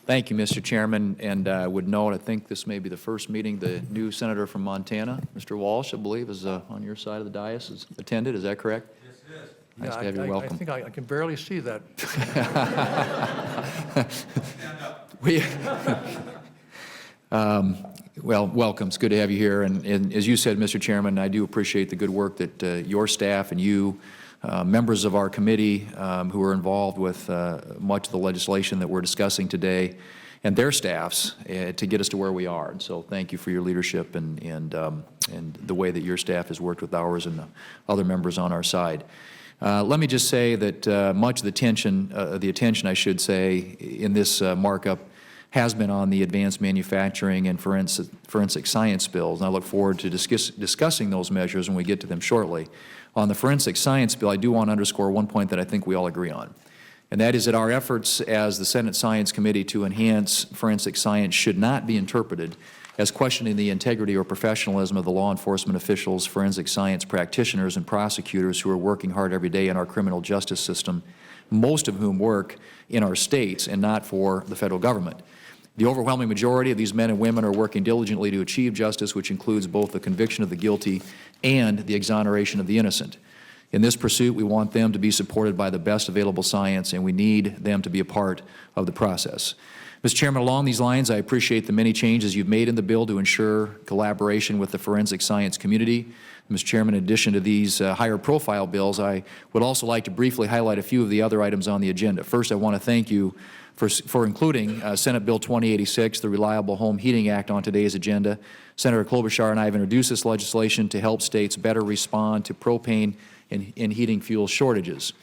Thank you, Mr. Chairman, and I would note, I think this may be the first meeting the new senator from Montana, Mr. Walsh, I believe, is on your side of the dais, has attended. Is that correct? Yes, it is. Nice to have you. Welcome. I think I can barely see that. Well, welcome. It's good to have you here. And as you said, Mr. Chairman, I do appreciate the good work that your staff and you, members of our committee who are involved with much of the legislation that we're discussing today, and their staffs to get us to where we are. And so thank you for your leadership and the way that your staff has worked with ours and the other members on our side. Let me just say that much of the attention, I should say, in this markup has been on the advanced manufacturing and forensic science bills, and I look forward to discussing those measures when we get to them shortly. On the forensic science bill, I do want to underscore one point that I think we all agree on, and that is that our efforts as the Senate Science Committee to enhance forensic science should not be interpreted as questioning the integrity or professionalism of the law enforcement officials, forensic science practitioners, and prosecutors who are working hard every day in our criminal justice system, most of whom work in our states and not for the federal government. The overwhelming majority of these men and women are working diligently to achieve justice, which includes both the conviction of the guilty and the exoneration of the innocent. In this pursuit, we want them to be supported by the best available science, and we need them to be a part of the process. Mr. Chairman, along these lines, I appreciate the many changes you've made in the bill to ensure collaboration with the forensic science community. Mr. Chairman, in addition to these higher profile bills, I would also like to briefly highlight a few of the other items on the agenda. First, I want to thank you for including Senate Bill 2086, the Reliable Home Heating Act, on today's agenda. Senator Klobuchar and I have introduced this legislation to help states better respond to propane and heating fuel shortages.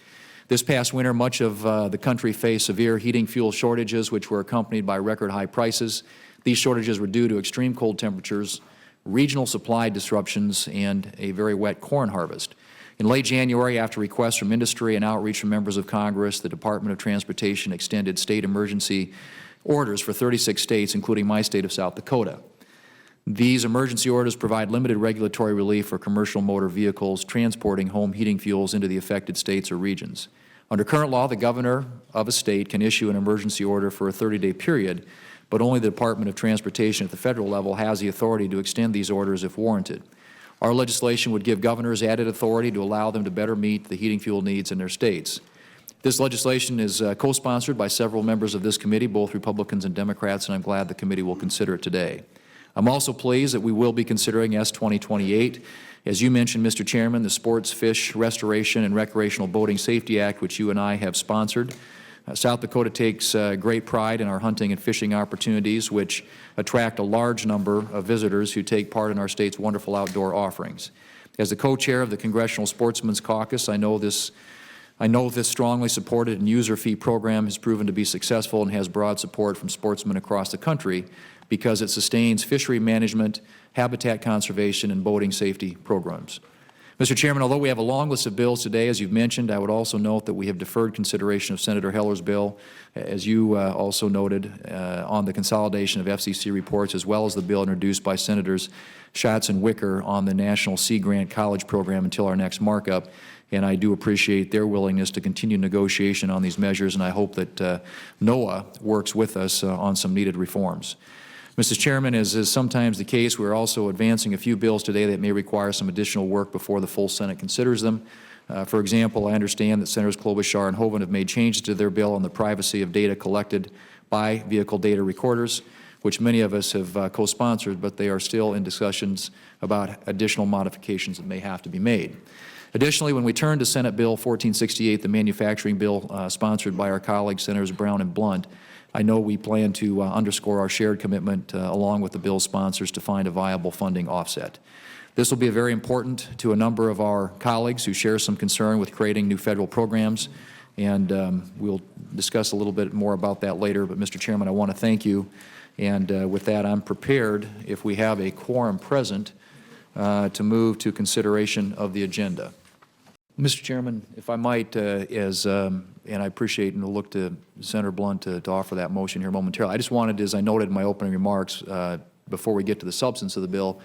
This past winter, much of the country faced severe heating fuel shortages, which were accompanied by record high prices. These shortages were due to extreme cold temperatures, regional supply disruptions, and a very wet corn harvest. In late January, after requests from industry and outreach from members of Congress, the Department of Transportation extended state emergency orders for 36 states, including my state of South Dakota. These emergency orders provide limited regulatory relief for commercial motor vehicles transporting home heating fuels into the affected states or regions. Under current law, the governor of a state can issue an emergency order for a 30-day period, but only the Department of Transportation at the federal level has the authority to extend these orders if warranted. Our legislation would give governors added authority to allow them to better meet the heating fuel needs in their states. This legislation is co-sponsored by several members of this committee, both Republicans and Democrats, and I'm glad the committee will consider it today. I'm also pleased that we will be considering S. 2028. As you mentioned, Mr. Chairman, the Sports, Fish, Restoration, and Recreational Boating Safety Act, which you and I have sponsored. South Dakota takes great pride in our hunting and fishing opportunities, which attract a large number of visitors who take part in our state's wonderful outdoor offerings. As the co-chair of the Congressional Sportsmen's Caucus, I know this strongly supported and user fee program has proven to be successful and has broad support from sportsmen across the country because it sustains fishery management, habitat conservation, and boating safety programs. Mr. Chairman, although we have a long list of bills today, as you've mentioned, I would also note that we have deferred consideration of Senator Heller's bill, as you also noted, on the consolidation of FCC reports, as well as the bill introduced by Senators Schatz and Wicker on the National Sea Grant College Program until our next markup. And I do appreciate their willingness to continue negotiation on these measures, and I hope that NOAA works with us on some needed reforms. Mr. Chairman, as is sometimes the case, we're also advancing a few bills today that may require some additional work before the full Senate considers them. For example, I understand that Senators Klobuchar and Hoeven have made changes to their bill on the privacy of data collected by vehicle data recorders, which many of us have co-sponsored, but they are still in discussions about additional modifications that may have to be made. Additionally, when we turn to Senate Bill 1468, the manufacturing bill sponsored by our colleagues, Senators Brown and Blunt, I know we plan to underscore our shared commitment along with the bill's sponsors to find a viable funding offset. This will be very important to a number of our colleagues who share some concern with creating new federal programs, and we'll discuss a little bit more about that later. But, Mr. Chairman, I want to thank you, and with that, I'm prepared, if we have a quorum present, to move to consideration of the agenda. Mr. Chairman, if I might, and I appreciate and look to Senator Blunt to offer that motion here momentarily. I just wanted, as I noted in my opening remarks, before we get to the substance of the bill,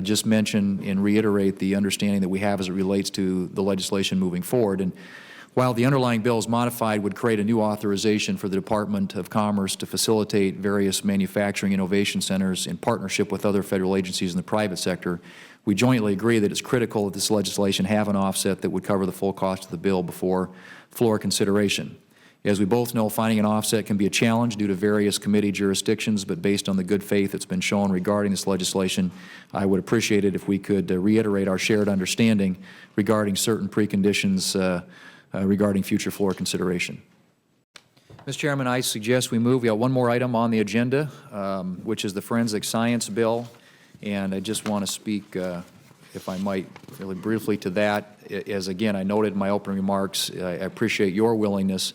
just mention and reiterate the understanding that we have as it relates to the legislation moving forward. And While the underlying bill is modified would create a new authorization for the Department of Commerce to facilitate various manufacturing innovation centers in partnership with other federal agencies in the private sector, we jointly agree that it's critical that this legislation have an offset that would cover the full cost of the bill before floor consideration. As we both know, finding an offset can be a challenge due to various committee jurisdictions, but based on the good faith that's been shown regarding this legislation, I would appreciate it if we could reiterate our shared understanding regarding certain preconditions regarding future floor consideration. Mr. Chairman, I suggest we move. We have one more item on the agenda, which is the forensic science bill, and I just want to speak, if I might, really briefly to that. As again, I noted in my opening remarks, I appreciate your willingness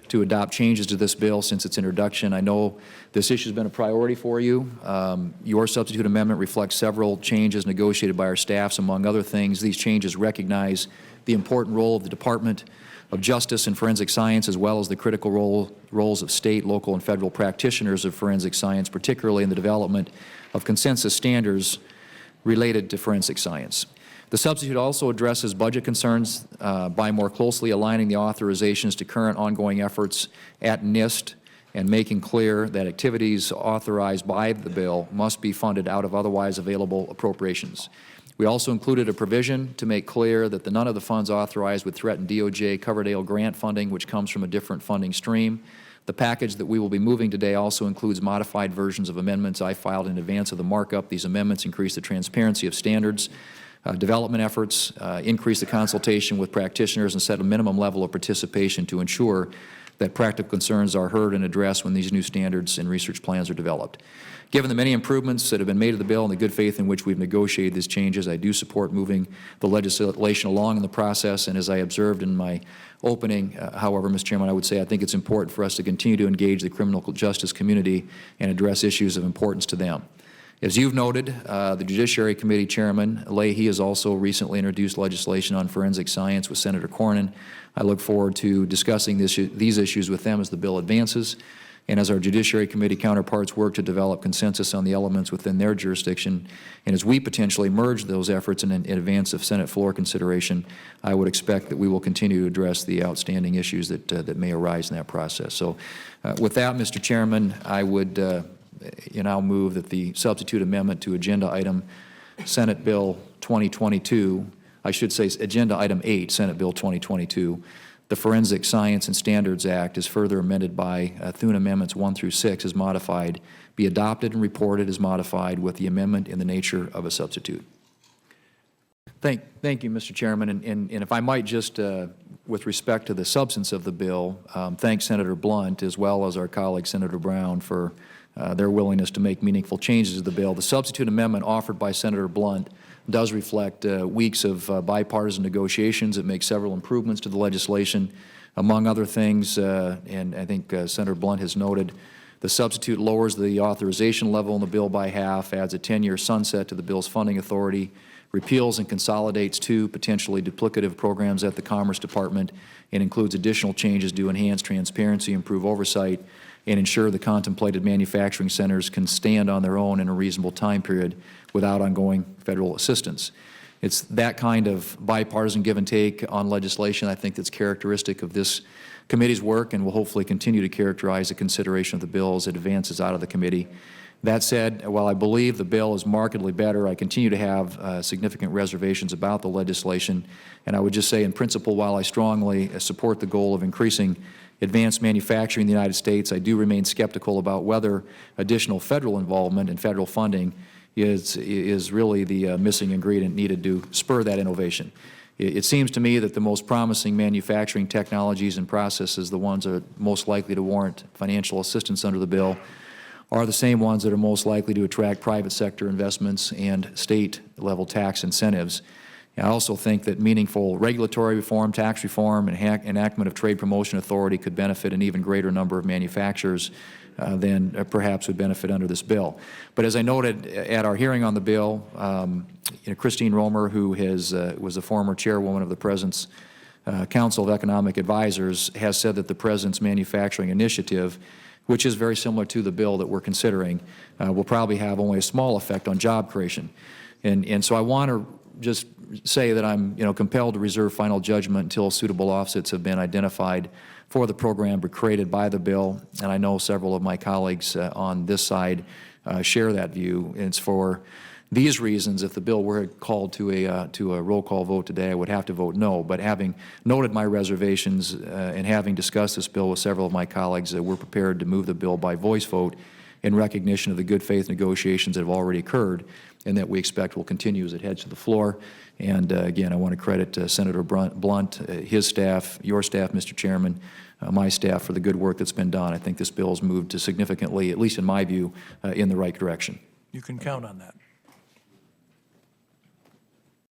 to adopt changes to this bill since its introduction. I know this issue has been a priority for you. Your substitute amendment reflects several changes negotiated by our staffs. Among other things, these changes recognize the important role of the Department of Justice and forensic science, as well as the critical roles of state, local, and federal practitioners of forensic science, particularly in the development of consensus standards related to forensic science. The substitute also addresses budget concerns by more closely aligning the authorizations to current ongoing efforts at NIST and making clear that activities authorized by the bill must be funded out of otherwise available appropriations. We also included a provision to make clear that none of the funds authorized would threaten DOJ Coverdale grant funding, which comes from a different funding stream. The package that we will be moving today also includes modified versions of amendments I filed in advance of the markup. These amendments increase the transparency of standards development efforts, increase the consultation with practitioners, and set a minimum level of participation to ensure that practical concerns are heard and addressed when these new standards and research plans are developed. Given the many improvements that have been made to the bill and the good faith in which we've negotiated these changes, I do support moving the legislation along in the process. And as I observed in my opening, however, Mr. Chairman, I would say I think it's important for us to continue to engage the criminal justice community and address issues of importance to them. As you've noted, the Judiciary Committee Chairman Leahy has also recently introduced legislation on forensic science with Senator Cornyn. I look forward to discussing these issues with them as the bill advances, and as our Judiciary Committee counterparts work to develop consensus on the elements within their jurisdiction, and as we potentially merge those efforts in advance of Senate floor consideration, I would expect that we will continue to address the outstanding issues that may arise in that process. So with that, Mr. Chairman, I would I'll move that the substitute amendment to Agenda Item Senate Bill 2022, I should say Agenda Item 8, Senate Bill 2022, the Forensic Science and Standards Act is further amended by Thune Amendments 1 through 6 as modified, be adopted and reported as modified with the amendment in the nature of a substitute. Thank you, Mr. Chairman. And if I might just, with respect to the substance of the bill, thank Senator Blunt as well as our colleague Senator Brown for their willingness to make meaningful changes to the bill. The substitute amendment offered by Senator Blunt does reflect weeks of bipartisan negotiations. It makes several improvements to the legislation. Among other things, and I think Senator Blunt has noted, the substitute lowers the authorization level in the bill by half, adds a 10-year sunset to the bill's funding authority, repeals and consolidates 2 potentially duplicative programs at the Commerce Department, and includes additional changes to enhance transparency, improve oversight, and ensure the contemplated manufacturing centers can stand on their own in a reasonable time period without ongoing federal assistance. It's that kind of bipartisan give and take on legislation I think that's characteristic of this committee's work and will hopefully continue to characterize the consideration of the bill as it advances out of the committee. That said, while I believe the bill is markedly better, I continue to have significant reservations about the legislation. And I would just say in principle, while I strongly support the goal of increasing advanced manufacturing in the United States, I do remain skeptical about whether additional federal involvement and federal funding is really the missing ingredient needed to spur that innovation. It seems to me that the most promising manufacturing technologies and processes, the ones that are most likely to warrant financial assistance under the bill, are the same ones that are most likely to attract private sector investments and state-level tax incentives. I also think that meaningful regulatory reform, tax reform, and enactment of trade promotion authority could benefit an even greater number of manufacturers than perhaps would benefit under this bill. But as I noted at our hearing on the bill, Christine Romer, who was a former chairwoman of the President's Council of Economic Advisors, has said that the President's manufacturing initiative, which is very similar to the bill that we're considering, will probably have only a small effect on job creation. And so I want to just say that I'm, compelled to reserve final judgment until suitable offsets have been identified for the program created by the bill, and I know several of my colleagues on this side share that view. And it's for these reasons, if the bill were called to a roll call vote today, I would have to vote no. But having noted my reservations and having discussed this bill with several of my colleagues, we're prepared to move the bill by voice vote in recognition of the good faith negotiations that have already occurred and that we expect will continue as it heads to the floor. And again, I want to credit Senator Blunt, his staff, your staff, Mr. Chairman, my staff for the good work that's been done. I think this bill has moved significantly, at least in my view, in the right direction. You can count on that.